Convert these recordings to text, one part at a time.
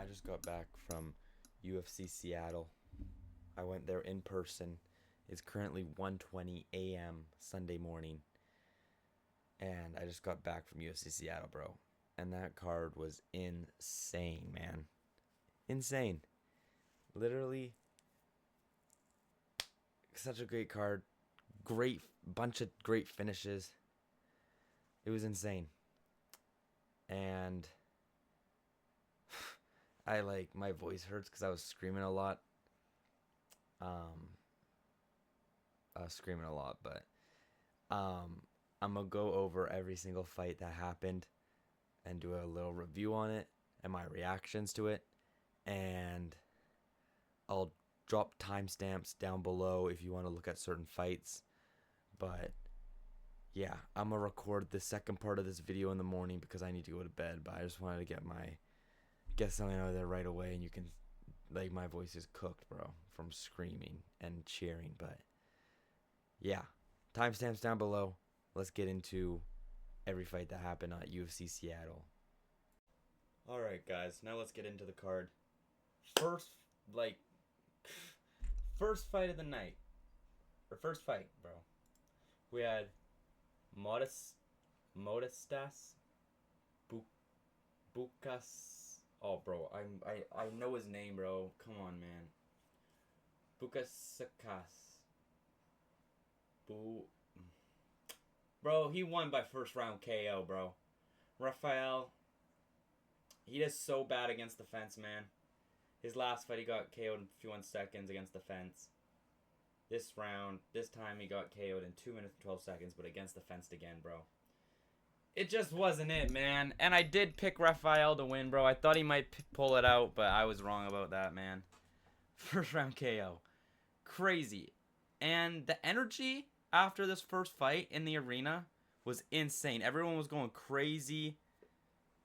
I just got back from UFC Seattle. I went there in person. It's currently 1:20 a.m. Sunday morning. And I just got back from UFC Seattle, bro. And that card was insane, man. Insane. Literally such a great card. Great bunch of great finishes. It was insane. And my voice hurts because I was screaming a lot. I was screaming a lot, but I'm gonna go over every single fight that happened and do a little review on it and my reactions to it, and I'll drop timestamps down below if you want to look at certain fights. But yeah, I'm gonna record the second part of this video in the morning because I need to go to bed. But I just wanted to get something out of there right away, and you can, like, my voice is cooked, bro, from screaming and cheering. But yeah, timestamps down below. Let's get into every fight that happened at UFC Seattle. Alright, guys, now let's get into the card. First fight of the night. Or first fight, bro. We had Modestas. Bukas. Oh, bro, I know his name, bro. Come on, man. Bukauskas. Bro, he won by first round KO, bro. Raffael, he does so bad against the fence, man. His last fight, he got KO'd in 51 seconds against the fence. This time he got KO'd in 2 minutes and 12 seconds, but against the fence again, bro. It just wasn't it, man. And I did pick Raffael to win, bro. I thought he might pull it out, but I was wrong about that, man. First round KO. Crazy. And the energy after this first fight in the arena was insane. Everyone was going crazy.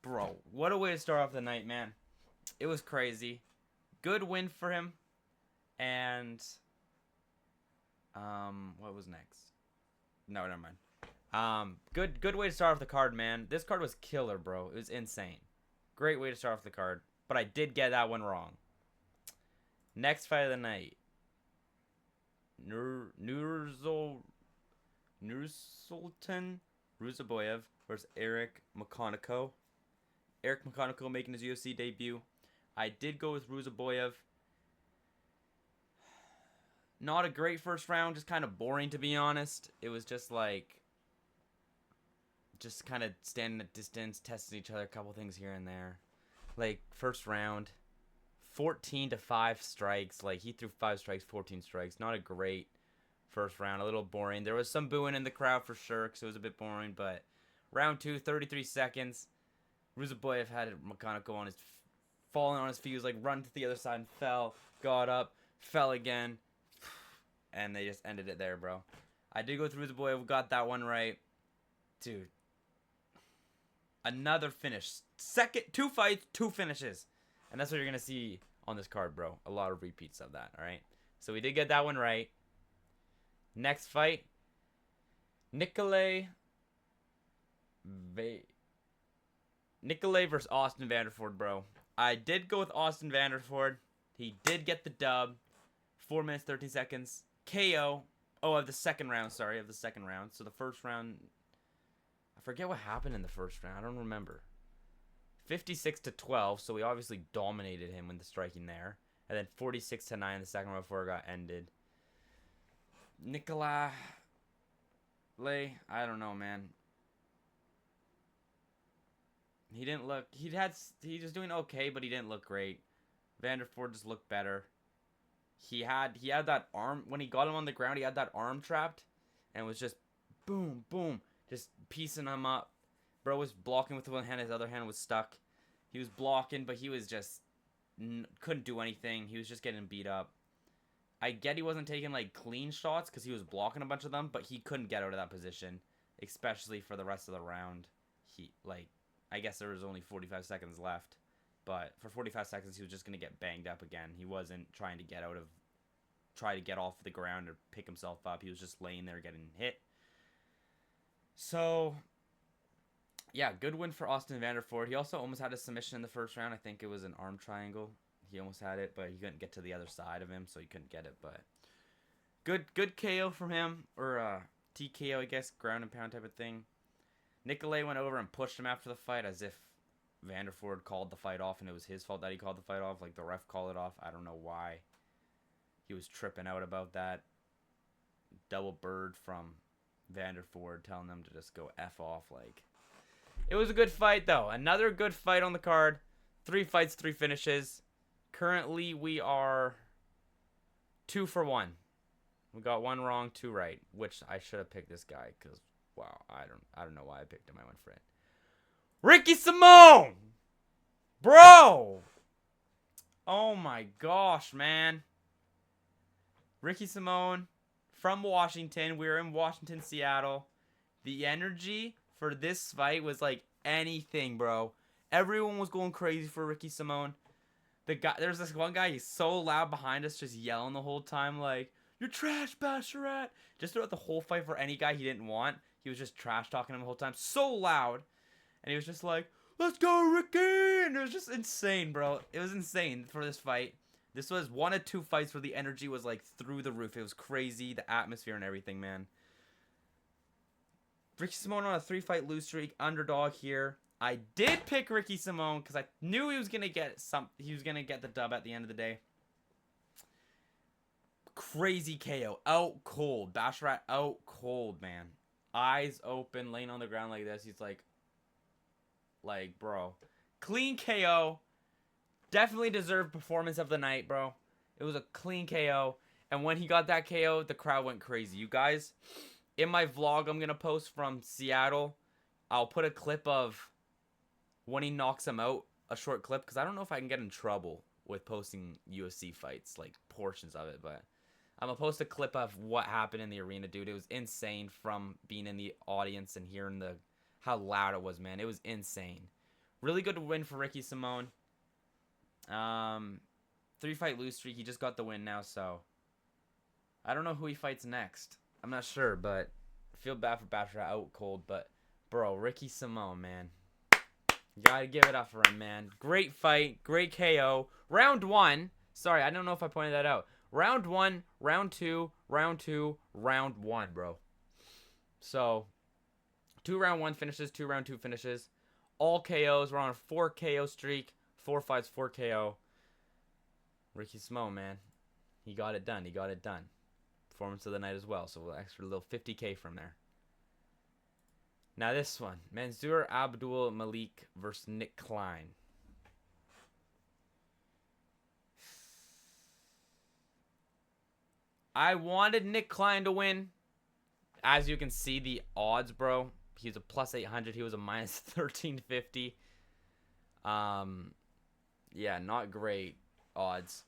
Bro, what a way to start off the night, man. It was crazy. Good win for him. And what was next? No, never mind. Good way to start off the card, man. This card was killer, bro. It was insane. Great way to start off the card. But I did get that one wrong. Next fight of the night. Nursulton Ruziboev versus McConico. McConico making his UFC debut. I did go with Ruziboev. Not a great first round, just kind of boring, to be honest. It was just kind of standing at distance, testing each other, a couple things here and there. Like, first round, 14-5 strikes. Like, he threw 5 strikes, 14 strikes. Not a great first round, a little boring. There was some booing in the crowd for sure, because it was a bit boring. But round 2, 33 seconds. Ruziboev had McConico falling on his feet. He was like, run to the other side and fell. Got up, fell again. And they just ended it there, bro. I did go with Ruziboev, got that one right. Dude. Another finish. 2 fights, 2 finishes. And that's what you're going to see on this card, bro. A lot of repeats of that, alright? So we did get that one right. Next fight. Nikolay versus Austin Vanderford, bro. I did go with Austin Vanderford. He did get the dub. 4 minutes, 13 seconds. KO. Oh, of the second round. Sorry, of the second round. So the first round, I forget what happened in the first round. I don't remember. 56-12. So we obviously dominated him with the striking there. And then 46-9 the second round before it got ended. Nikolay, I don't know, man. He didn't look. He was doing okay, but he didn't look great. Vanderford just looked better. He had that arm when he got him on the ground. He had that arm trapped, and was just boom, boom, just piecing him up. Bro was blocking with one hand. His other hand was stuck. He was blocking, but he was just couldn't do anything. He was just getting beat up. I get he wasn't taking like clean shots because he was blocking a bunch of them, but he couldn't get out of that position, especially for the rest of the round. I guess there was only 45 seconds left, but for 45 seconds he was just gonna get banged up again. He wasn't trying to get off the ground or pick himself up. He was just laying there getting hit. So yeah, good win for Austin Vanderford. He also almost had a submission in the first round. I think it was an arm triangle. He almost had it, but he couldn't get to the other side of him, so he couldn't get it. But good KO from him, or TKO, I guess, ground and pound type of thing. Nikolay went over and pushed him after the fight as if Vanderford called the fight off and it was his fault that he called the fight off. Like, the ref called it off. I don't know why he was tripping out about that. Double bird from Vanderford telling them to just go F off. Like, it was a good fight, though. Another good fight on the card. 3 fights, 3 finishes. Currently, we are 2 for 1. We got 1 wrong, 2 right, which I should have picked this guy because, wow, I don't know why I picked him. I went for it. Ricky Simone! Bro! Oh my gosh, man. Ricky Simone from Washington. We were in Washington, Seattle. The energy for this fight was like anything, bro. Everyone was going crazy for Ricky Simone. There's this one guy, he's so loud behind us, just yelling the whole time, like, "You're trash, Basharat!" Just throughout the whole fight for any guy he didn't want. He was just trash talking him the whole time. So loud. And he was just like, "Let's go, Ricky!" And it was just insane, bro. It was insane for this fight. This was 1 of 2 fights where the energy was like through the roof. It was crazy, the atmosphere and everything, man. Ricky Simone on a 3-fight lose streak, underdog here. I did pick Ricky Simone because I knew he was gonna get the dub at the end of the day. Crazy KO, out cold. Basharat out cold, man. Eyes open, laying on the ground like this. He's like, bro, clean KO. Definitely deserved performance of the night, bro. It was a clean KO. And when he got that KO, the crowd went crazy. You guys, in my vlog I'm going to post from Seattle, I'll put a clip of when he knocks him out, a short clip, because I don't know if I can get in trouble with posting UFC fights, like portions of it, but I'm going to post a clip of what happened in the arena, dude. It was insane from being in the audience and hearing how loud it was, man. It was insane. Really good win for Ricky Simone. 3-fight lose streak. He just got the win now, so I don't know who he fights next. I'm not sure, but I feel bad for Basharat out cold. But, bro, Ricky Simone, man. You gotta give it up for him, man. Great fight. Great KO. Round 1. Sorry, I don't know if I pointed that out. Round 1, round 2, round 2, round 1, bro. So, 2 round 1 finishes, 2 round 2 finishes. All KOs. We're on a 4 KO streak. 4 fights, 4 KO. Ricky Simone, man. He got it done. He got it done. Performance of the night as well. So, extra little 50K from there. Now this one. Mansur Abdul-Malik versus Nick Klein. I wanted Nick Klein to win. As you can see, the odds, bro. He's a plus 800. He was a minus 1350. Yeah, not great odds.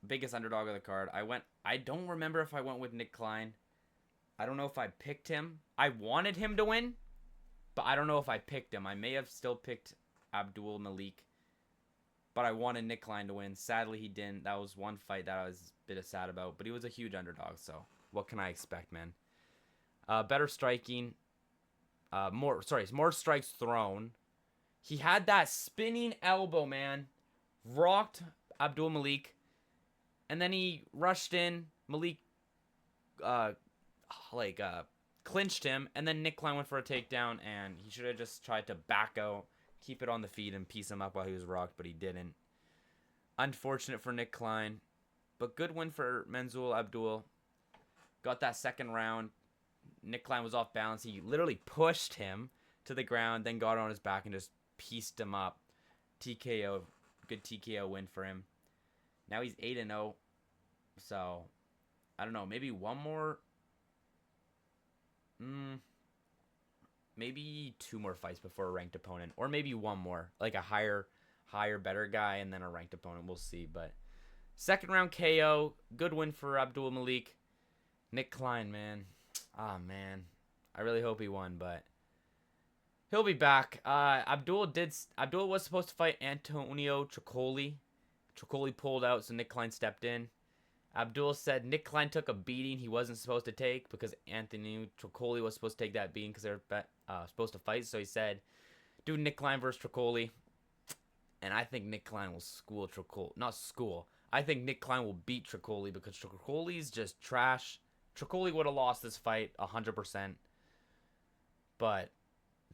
Biggest underdog of the card. I don't remember if I went with Nick Klein. I don't know if I picked him. I wanted him to win, but I don't know if I picked him. I may have still picked Abdul-Malik, but I wanted Nick Klein to win. Sadly, he didn't. That was one fight that I was a bit sad about, but he was a huge underdog, so what can I expect, man? Better striking. More strikes thrown. He had that spinning elbow, man. Rocked Abdul-Malik. And then he rushed in. Malik clinched him. And then Nick Klein went for a takedown. And he should have just tried to back out, keep it on the feet, and piece him up while he was rocked. But he didn't. Unfortunate for Nick Klein. But good win for Mansur Abdul. Got that second round. Nick Klein was off balance. He literally pushed him to the ground, then got on his back and just pieced him up. TKO. Good TKO win for him. Now he's 8-0. So, I don't know. Maybe one more. Maybe 2 more fights before a ranked opponent. Or maybe 1 more. Like a higher, better guy and then a ranked opponent. We'll see. But second round KO. Good win for Abdul-Malik. Nick Klein, man. Ah, man. I really hope he won, but he'll be back. Abdul was supposed to fight Antonio Tricoli. Tricoli pulled out, so Nick Klein stepped in. Abdul said Nick Klein took a beating he wasn't supposed to take because Anthony Tricoli was supposed to take that beating because they were supposed to fight. So he said Do Nick Klein versus Tricoli. And I think Nick Klein will school Tricoli. Not school. I think Nick Klein will beat Tricoli because Tricoli's just trash. Tricoli would have lost this fight 100%. But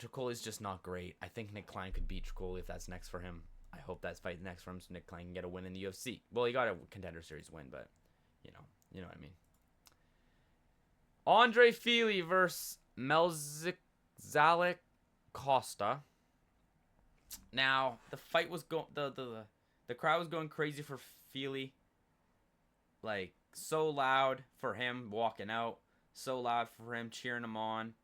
Tricoli's just not great. I think Nick Klein could beat Tricoli if that's next for him. I hope that's fight next for him so Nick Klein can get a win in the UFC. Well, he got a Contender Series win, but you know what I mean. Andre Fili versus Melquizael Costa. Now, the fight was going the crowd was going crazy for Fili. Like so loud for him walking out, so loud for him cheering him on,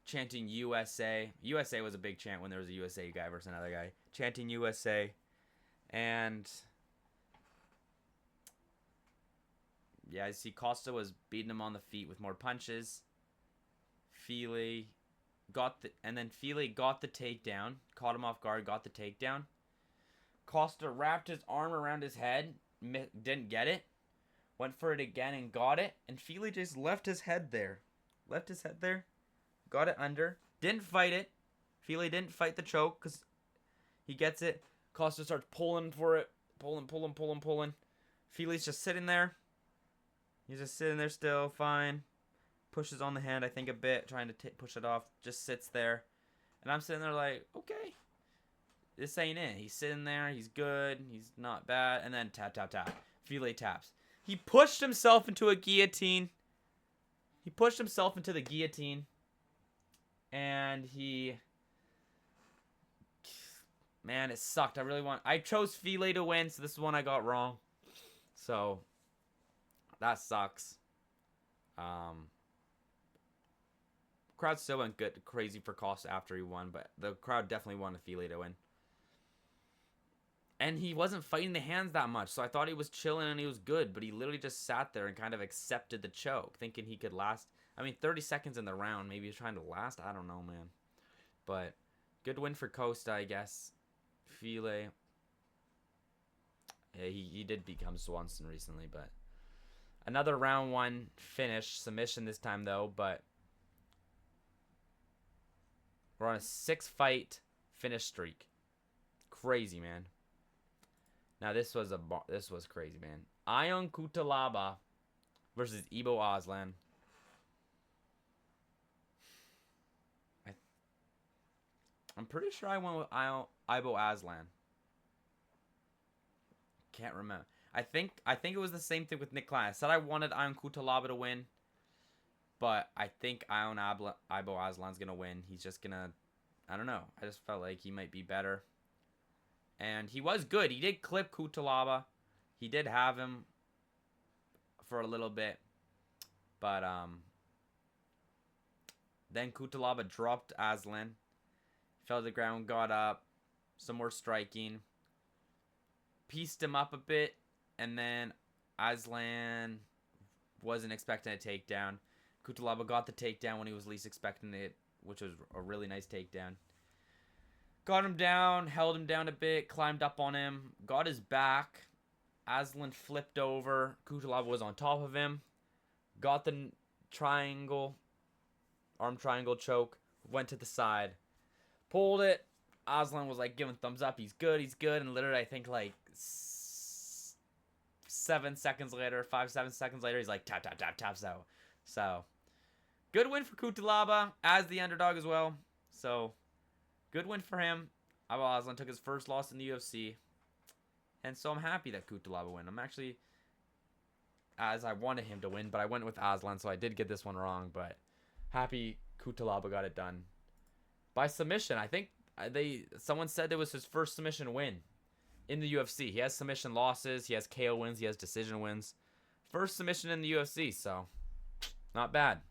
chanting USA. USA was a big chant when there was a USA guy versus another guy, chanting USA. And yeah, I see Costa was beating him on the feet with more punches. Fili got the takedown, caught him off guard, got the takedown. Costa wrapped his arm around his head, didn't get it, went for it again and got it, and Fili just left his head there, got it under, didn't fight it. Fili didn't fight the choke because he gets it. Costa starts pulling for it, pulling. Fili's just sitting there. He's just sitting there still, fine. Pushes on the hand, I think, a bit, trying to push it off. Just sits there. And I'm sitting there like, okay. This ain't it. He's sitting there. He's good. He's not bad. And then tap. Fili taps. He pushed himself into a guillotine. And man, it sucked. I chose Fili to win, so this is one I got wrong. So, that sucks. Crowd still went crazy for Costa after he won, but the crowd definitely wanted Fili to win. And he wasn't fighting the hands that much, so I thought he was chilling and he was good, but he literally just sat there and kind of accepted the choke, thinking he could last. 30 seconds in the round, maybe he's trying to last. I don't know, man. But good win for Costa, I guess. Fili. Yeah, he did become Swanson recently, but another round 1 finish, submission this time though, but we're on a 6-fight finish streak. Crazy, man. Now this was crazy, man. Ion Cutelaba versus Ibo Aslan. I'm pretty sure I went with Ibo Aslan. Can't remember. I think it was the same thing with Nick Klein. I said I wanted Ion Cutelaba to win, but I think Ibo Aslan's gonna win. He's just gonna, I don't know. I just felt like he might be better, and he was good. He did clip Cutelaba. He did have him for a little bit, but then Cutelaba dropped Aslan. Fell to the ground, got up, some more striking, pieced him up a bit, and then Aslan wasn't expecting a takedown. Cutelaba got the takedown when he was least expecting it, which was a really nice takedown. Got him down, held him down a bit, climbed up on him, got his back. Aslan flipped over. Cutelaba was on top of him. Got the arm triangle choke, went to the side. Pulled it. Aslan was like giving thumbs up. He's good. And literally, I think like 7 seconds later, 5-7 seconds later, he's like taps out. So, good win for Cutelaba as the underdog as well. So, good win for him. Ibo Aslan took his first loss in the UFC. And so I'm happy that Cutelaba won. I'm actually, as I wanted him to win, but I went with Aslan, so I did get this one wrong. But happy Cutelaba got it done. By submission, I think someone said it was his first submission win in the UFC. He has submission losses, he has KO wins, he has decision wins. First submission in the UFC, so not bad.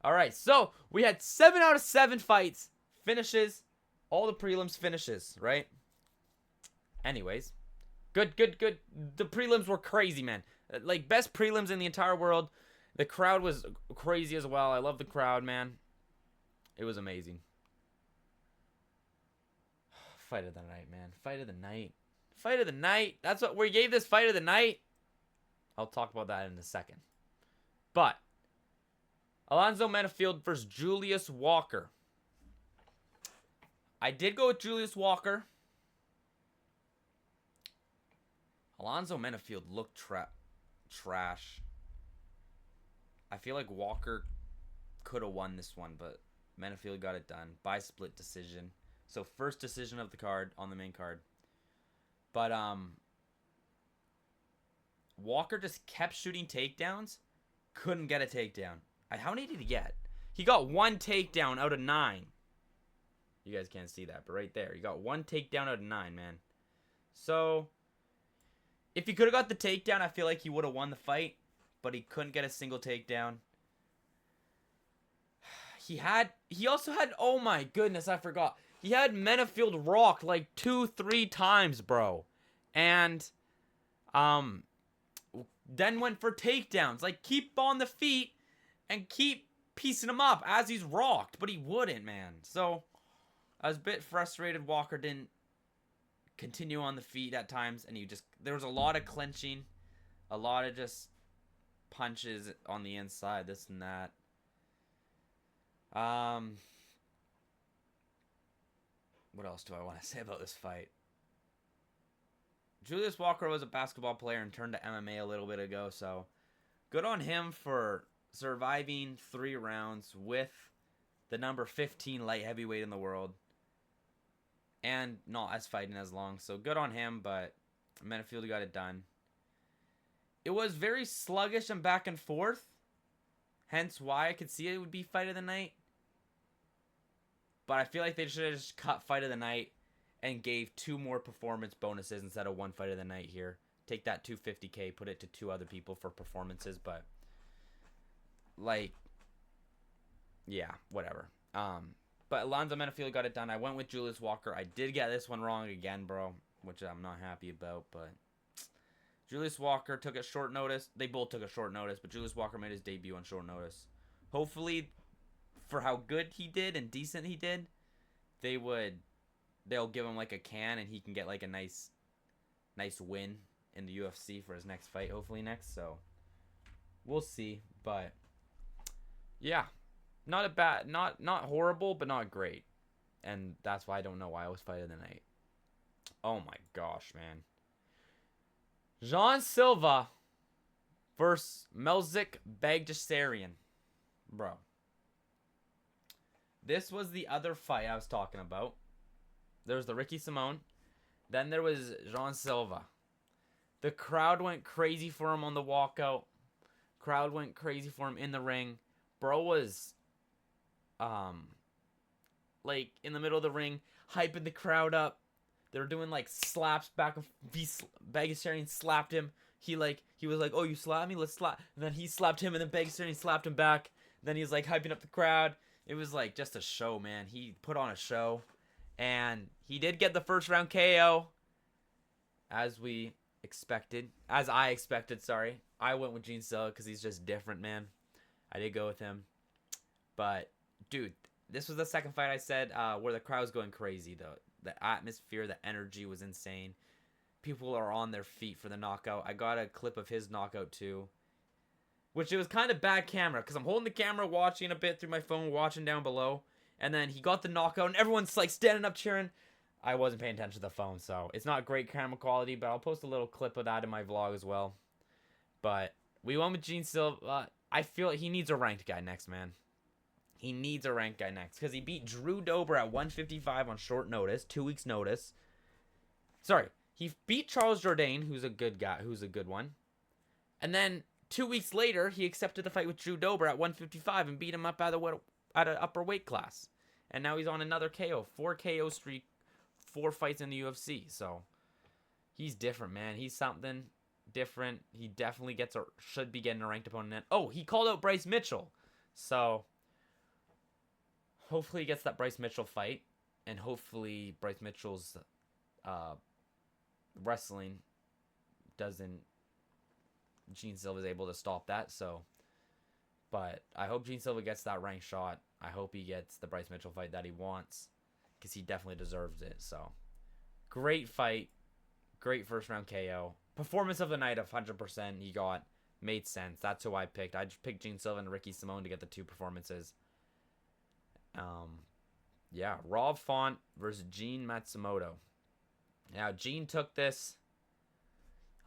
All right, so we had 7 out of 7 fights, finishes, all the prelims finishes, right? Anyways, good. The prelims were crazy, man. Like, best prelims in the entire world. The crowd was crazy as well. I love the crowd, man. It was amazing. Fight of the night, man. Fight of the night. That's what we gave this fight of the night. I'll talk about that in a second. But Alonzo Menifield versus Julius Walker. I did go with Julius Walker. Alonzo Menifield looked trash. I feel like Walker could have won this one, but Menifield got it done by split decision. So first decision of the card on the main card. But Walker just kept shooting takedowns. Couldn't get a takedown. How many did he get? He got 1 takedown out of 9. You guys can't see that, but right there. He got 1 takedown out of 9, man. So, if he could have got the takedown, I feel like he would have won the fight. But he couldn't get a single takedown. He also had, oh my goodness, I forgot. He had Menifield rocked like 2-3 times, bro. And, then went for takedowns. Like, keep on the feet and keep piecing him up as he's rocked. But he wouldn't, man. So, I was a bit frustrated Walker didn't continue on the feet at times. And there was a lot of clinching. A lot of just punches on the inside. This and that. What else do I want to say about this fight? Julius Walker was a basketball player and turned to MMA a little bit ago, so good on him for surviving 3 rounds with the number 15 light heavyweight in the world and not as fighting as long. So good on him, but Menifield got it done. It was very sluggish and back and forth, hence why I could see it would be fight of the night. But I feel like they should have just cut fight of the night and gave 2 more performance bonuses instead of 1 fight of the night here. Take that $250K, put it to 2 other people for performances, but like, yeah, whatever. But Alonzo Menifield got it done. I went with Julius Walker. I did get this one wrong again, bro, which I'm not happy about, but Julius Walker took a short notice. They both took a short notice, but Julius Walker made his debut on short notice. Hopefully, for how good he did and decent he did, they'll give him like a can and he can get like a nice win in the UFC for his next fight, hopefully next. So we'll see, but yeah, not horrible, but not great, and that's why I don't know why I was fight of the night. Oh my gosh, man! Jean Silva versus Melsik Baghdasaryan, bro. This was the other fight I was talking about. There was the Ricky Simone. Then there was Jean Silva. The crowd went crazy for him on the walkout. Crowd went crazy for him in the ring. Bro was, like, in the middle of the ring, hyping the crowd up. They were doing, like, slaps back. Baghdasaryan slapped him. He was like, oh, you slapped me? Let's slap. And then he slapped him, and then Baghdasaryan slapped him back. Then he was, like, hyping up the crowd. It was, like, just a show, man. He put on a show. And he did get the first round KO. As I expected, sorry. I went with Gene Silva because he's just different, man. I did go with him. But, dude, this was the second fight I said where the crowd was going crazy, though. The atmosphere, the energy was insane. People are on their feet for the knockout. I got a clip of his knockout, too. Which it was kind of bad camera because I'm holding the camera, watching a bit through my phone, watching down below. And then he got the knockout, and everyone's, like, standing up cheering. I wasn't paying attention to the phone, so it's not great camera quality, but I'll post a little clip of that in my vlog as well. But we went with Gene Silva. I feel like he needs a ranked guy next, man. He needs a ranked guy next because he beat Drew Dober at 155 on short notice, 2 weeks' notice. Sorry, he beat Charles Jourdain, who's a good guy, who's a good one. And then 2 weeks later, he accepted the fight with Drew Dober at 155 and beat him up at an upper weight class. And now he's on another KO. 4 KO streak, 4 fights in the UFC. So, he's different, man. He's something different. He definitely should be getting a ranked opponent. Oh, he called out Bryce Mitchell. So, hopefully he gets that Bryce Mitchell fight. And hopefully Bryce Mitchell's wrestling Gene Silva is able to stop that. So, but I hope Gene Silva gets that ranked shot. I hope he gets the Bryce Mitchell fight that he wants because he definitely deserves it. So, great fight. Great first round KO. Performance of the night, 100% he got. Made sense. That's who I picked. I just picked Gene Silva and Ricky Simone to get the 2 performances. Yeah, Rob Font versus Gene Matsumoto. Now, Gene took this.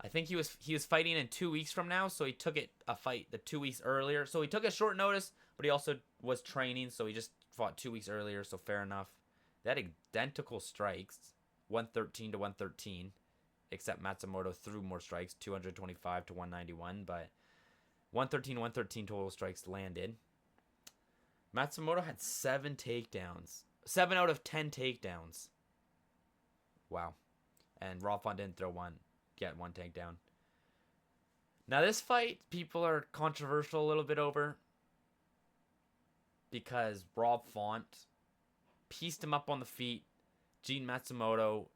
I think he was fighting in 2 weeks from now, so he took a fight the 2 weeks earlier. So he took a short notice, but he also was training, so he just fought 2 weeks earlier, so fair enough. They had identical strikes, 113 to 113, except Matsumoto threw more strikes, 225 to 191, but 113 total strikes landed. Matsumoto had 7 takedowns. 7 out of 10 takedowns. Wow. And Rob Font didn't get one takedown. Now this fight, people are controversial a little bit over. Because Rob Font pieced him up on the feet. Gene Matsumoto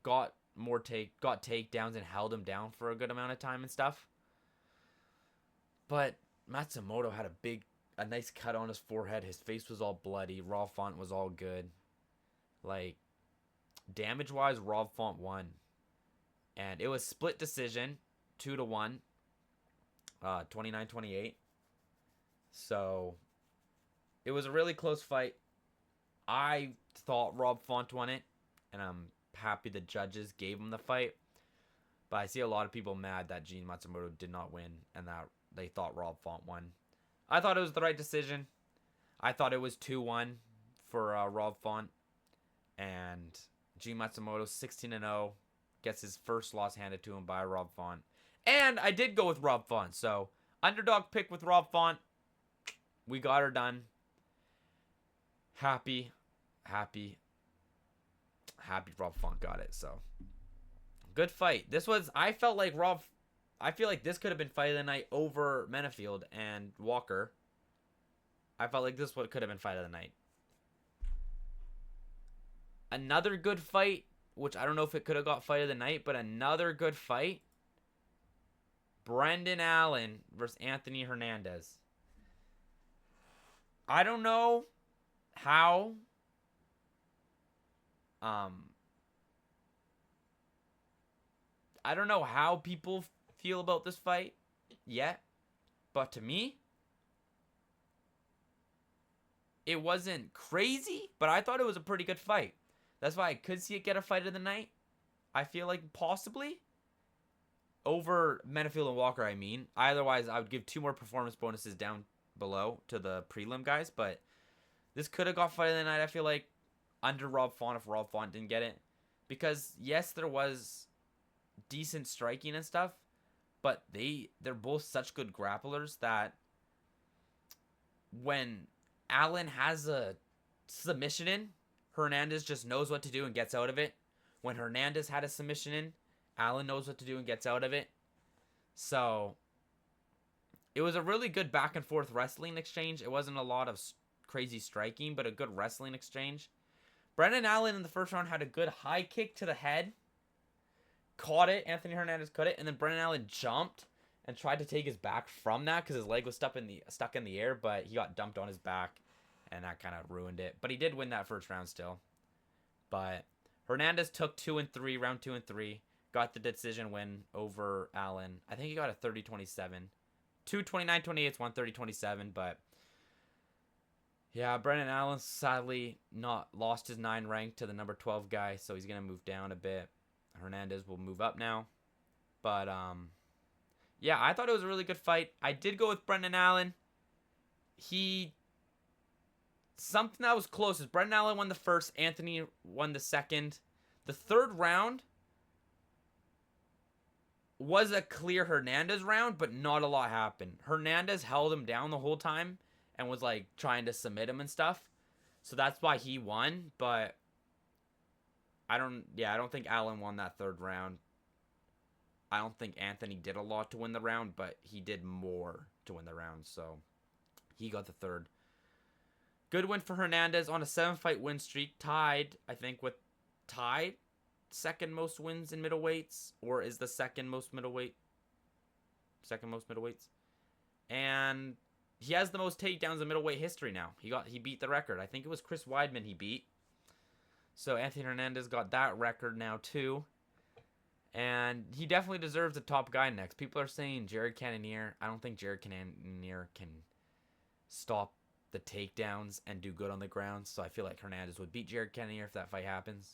got takedowns and held him down for a good amount of time and stuff. But Matsumoto had a nice cut on his forehead. His face was all bloody. Rob Font was all good. Like, damage-wise, Rob Font won. And it was split decision, 2-1, 29-28. So, it was a really close fight. I thought Rob Font won it, and I'm happy the judges gave him the fight. But I see a lot of people mad that Gene Matsumoto did not win, and that they thought Rob Font won. I thought it was the right decision. I thought it was 2-1 for Rob Font. And Gene Matsumoto, 16-0, gets his first loss handed to him by Rob Font. And I did go with Rob Font. So, underdog pick with Rob Font. We got her done. Happy Rob Font got it. So, good fight. I feel like this could have been fight of the night over Menifield and Walker. I felt like this could have been fight of the night. Another good fight, which I don't know if it could have got fight of the night, but another good fight. Brendan Allen versus Anthony Hernandez. I don't know how people feel about this fight yet, but to me, it wasn't crazy, but I thought it was a pretty good fight. That's why I could see it get a fight of the night. I feel like possibly over Menifield and Walker, I mean. Otherwise, I would give 2 more performance bonuses down below to the prelim guys, but this could have got fight of the night, I feel like, under Rob Font if Rob Font didn't get it. Because, yes, there was decent striking and stuff, but they're both such good grapplers that when Allen has a submission in, Hernandez just knows what to do and gets out of it. When Hernandez had a submission in, Allen knows what to do and gets out of it. So, it was a really good back and forth wrestling exchange. It wasn't a lot of crazy striking, but a good wrestling exchange. Brendan Allen in the first round had a good high kick to the head. Caught it. Anthony Hernandez caught it. And then Brendan Allen jumped and tried to take his back from that because his leg was stuck in the air, but he got dumped on his back, and that kind of ruined it. But he did win that first round still. But Hernandez took 2 and 3, round 2 and 3. Got the decision win over Allen. I think he got a 30-27. 29-28, it's 130-27, but yeah, Brendan Allen sadly not lost his 9 rank to the number 12 guy, so he's going to move down a bit. Hernandez will move up now. But yeah, I thought it was a really good fight. I did go with Brendan Allen. Something that was close is Brendan Allen won the first, Anthony won the second. The third round was a clear Hernandez round, but not a lot happened. Hernandez held him down the whole time and was like trying to submit him and stuff. So that's why he won, but I don't think Allen won that third round. I don't think Anthony did a lot to win the round, but he did more to win the round, so he got the third. Good win for Hernandez on a 7-fight win streak, tied second most wins in middleweights, or is the second most middleweights. And he has the most takedowns in middleweight history now. He beat the record. I think it was Chris Weidman he beat. So Anthony Hernandez got that record now too. And he definitely deserves a top guy next. People are saying Jared Cannonier. I don't think Jared Cannonier can stop the takedowns and do good on the ground. So I feel like Hernandez would beat Jared Cannonier if that fight happens.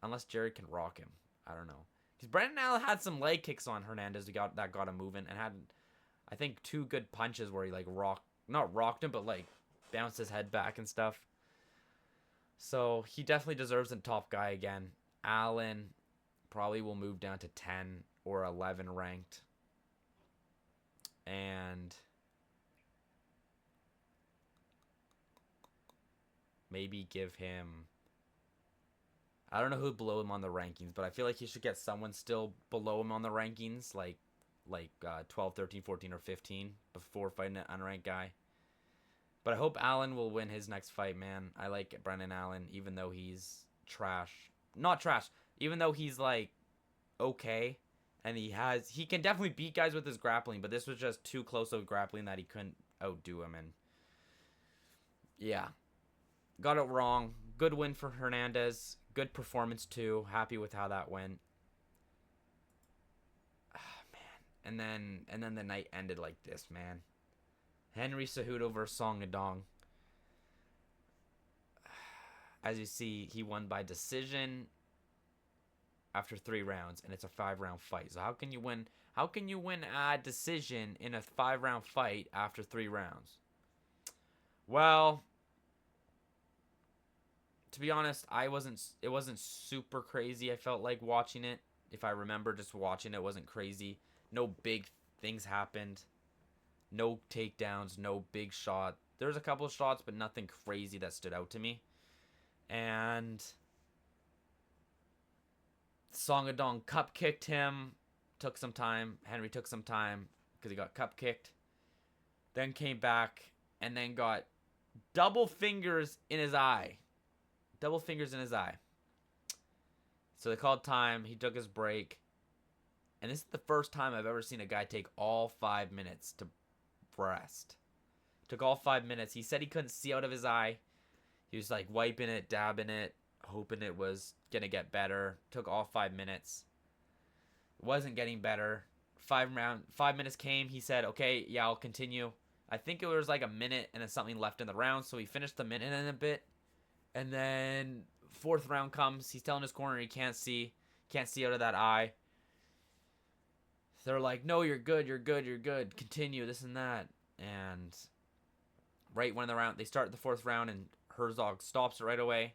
Unless Jared can rock him. I don't know. Because Brendan Allen had some leg kicks on Hernandez that got him moving. And had, I think, 2 good punches where he, like, not rocked him, but, like, bounced his head back and stuff. So he definitely deserves a top guy again. Allen probably will move down to 10 or 11 ranked. And maybe give him... I don't know who below him on the rankings, but I feel like he should get someone still below him on the rankings, like 12, 13, 14, or 15 before fighting an unranked guy. But I hope Allen will win his next fight, man. I like Brendan Allen, even though he's trash. Not trash. Even though he's, like, okay. And he can definitely beat guys with his grappling, but this was just too close of grappling that he couldn't outdo him. And yeah, got it wrong. Good win for Hernandez. Good performance too. Happy with how that went. Man. And then the night ended like this, man. Henry Cejudo versus Song Yadong. As you see, he won by decision after 3 rounds, and it's a 5-round fight. So how can you win a decision in a 5-round fight after 3 rounds? Well, to be honest, it wasn't super crazy. I felt like watching it. If I remember just watching it, wasn't crazy. No big things happened. No takedowns, no big shot. There was a couple of shots, but nothing crazy that stood out to me. And Song Yadong cup kicked him. Took some time. Henry took some time because he got cup kicked. Then came back and then got double fingers in his eye. Double fingers in his eye. So they called time. He took his break. And this is the first time I've ever seen a guy take all 5 minutes to rest. Took all 5 minutes. He said he couldn't see out of his eye. He was like wiping it, dabbing it, hoping it was going to get better. Took all 5 minutes. It wasn't getting better. 5 minutes came. He said, okay, yeah, I'll continue. I think it was like a minute and then something left in the round. So he finished the minute and a bit. And then 4th round comes. He's telling his corner he can't see out of that eye. They're like, no, you're good. Continue, this and that. And right when they start the 4th round and Herzog stops it right away,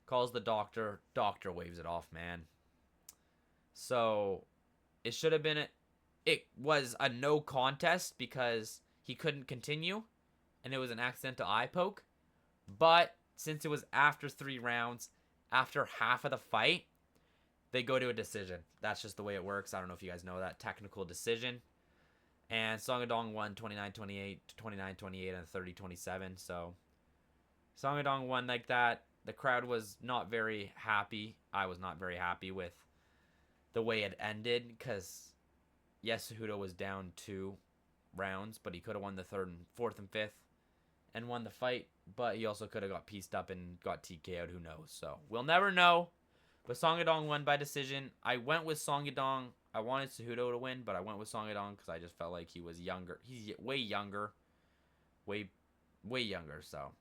calls the doctor. Doctor waves it off, man. So it should have been it was a no contest because he couldn't continue and it was an accidental eye poke. But since it was after 3 rounds, after half of the fight, they go to a decision. That's just the way it works. I don't know if you guys know that. Technical decision. And Song Yadong won 29-28, 29-28, and 30-27. So Song Yadong won like that. The crowd was not very happy. I was not very happy with the way it ended because, yes, Cejudo was down 2 rounds, but he could have won the 3rd and 4th and 5th and won the fight. But he also could have got pieced up and got TKO'd. Who knows? So we'll never know. But Song Yadong won by decision. I went with Song Yadong. I wanted Cejudo to win, but I went with Song Yadong because I just felt like he was younger. He's way younger. Way younger. So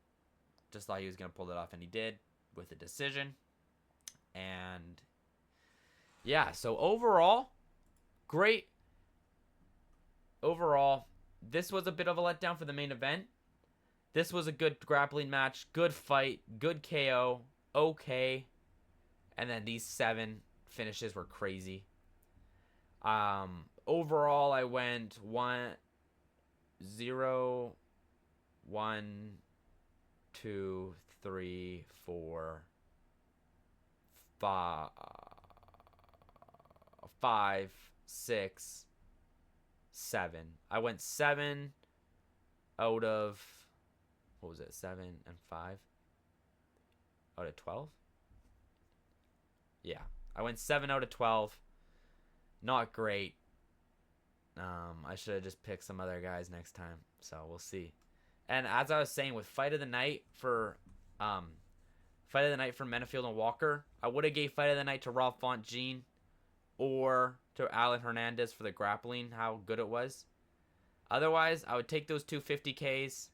just thought he was going to pull it off, and he did with a decision. And yeah, so overall, great. Overall, this was a bit of a letdown for the main event. This was a good grappling match. Good fight. Good KO. Okay. And then these 7 finishes were crazy. Overall, I went 1-0, 1, 2, 3, 4, 5, 6, 7. I went 7 out of, what was it, 7 and 5? Out of 12? Yeah, I went 7 out of 12. Not great. I should have just picked some other guys next time. So we'll see. And as I was saying, with fight of the night for Menifield and Walker, I would have gave fight of the night to Rob Font-Jean or to Alan Hernandez for the grappling, how good it was. Otherwise, I would take those two 50Ks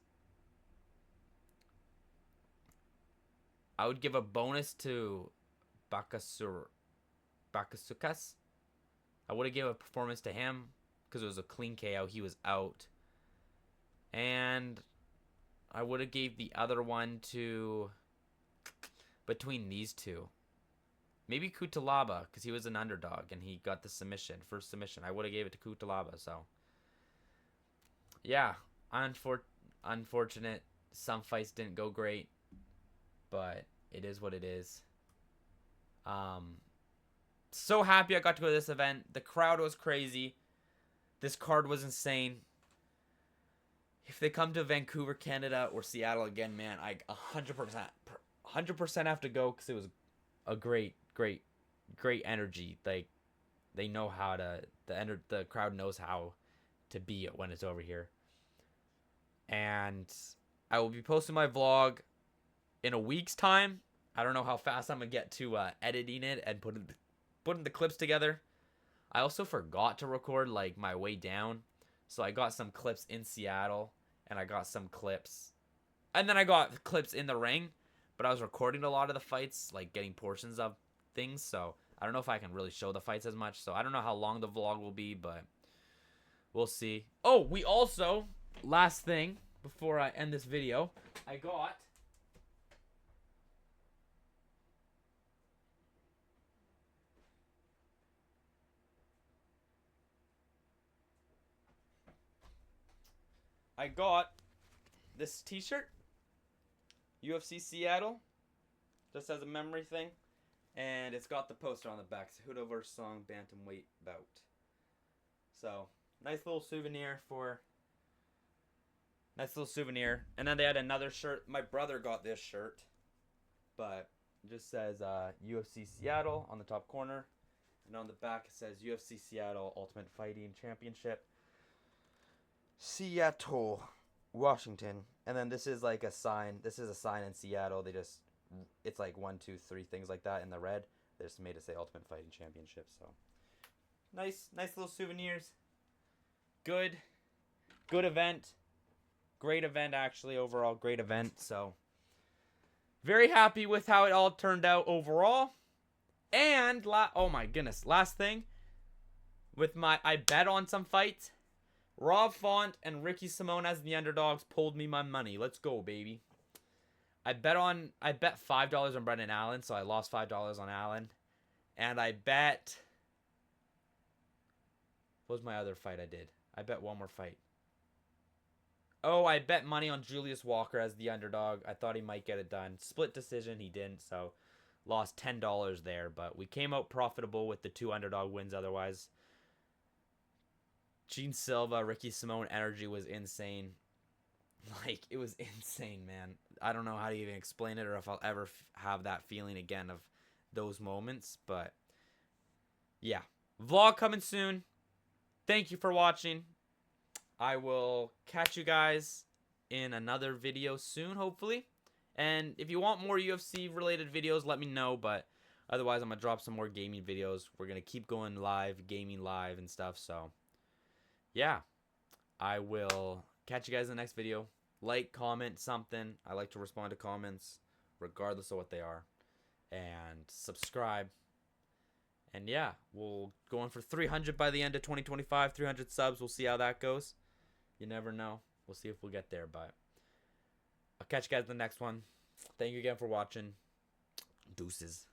I would give a bonus to Bakaukas. I would have given a performance to him because it was a clean KO. He was out. And I would have gave the other one to between these two. Maybe Cutelaba because he was an underdog and he got the submission, first submission. I would have gave it to Cutelaba. So, yeah, unfortunate. Some fights didn't go great, but it is what it is. So happy I got to go to this event. The crowd was crazy. This card was insane. If they come to Vancouver, Canada, or Seattle again, man, I 100% have to go because it was a great energy. Like, they know how to, the crowd knows how to be it when it's over here. And I will be posting my vlog in a week's time. I don't know how fast I'm gonna get to editing it and putting the clips together. I also forgot to record like my way down, so I got some clips in Seattle and I got some clips, and then I got clips in the ring. But I was recording a lot of the fights, like getting portions of things, so I don't know if I can really show the fights as much. So I don't know how long the vlog will be, but we'll see. Oh, we also, last thing before I end this video, I got this t-shirt, UFC Seattle, just as a memory thing, and it's got the poster on the back, Cejudo vs. Song Bantamweight bout. So, nice little souvenir. And then they had another shirt. My brother got this shirt, but it just says UFC Seattle on the top corner, and on the back it says UFC Seattle Ultimate Fighting Championship, Seattle, Washington. And then this is like a sign. This is a sign in Seattle. It's like 1, 2, 3 things like that in the red. They just made it say Ultimate Fighting Championship. So nice little souvenirs. Good event. Great event, actually, overall. Great event. So very happy with how it all turned out overall. And oh my goodness, last thing, I bet on some fights. Rob Font and Ricky Simone as the underdogs pulled me my money. Let's go, baby. I bet $5 on Brendan Allen, so I lost $5 on Allen. And I bet, what was my other fight I did? I bet one more fight. Oh, I bet money on Julius Walker as the underdog. I thought he might get it done. Split decision, he didn't, so lost $10 there. But we came out profitable with the 2 underdog wins otherwise. Gene Silva, Ricky Simone energy was insane. Like, it was insane, man. I don't know how to even explain it or if I'll ever have that feeling again of those moments. But, yeah. Vlog coming soon. Thank you for watching. I will catch you guys in another video soon, hopefully. And if you want more UFC-related videos, let me know. But otherwise, I'm going to drop some more gaming videos. We're going to keep going live, gaming live and stuff. So, yeah. I will catch you guys in the next video. Like, comment, something. I like to respond to comments, regardless of what they are. And subscribe. And yeah, we'll go on for 300 by the end of 2025. 300 subs. We'll see how that goes. You never know. We'll see if we'll get there. But I'll catch you guys in the next one. Thank you again for watching. Deuces.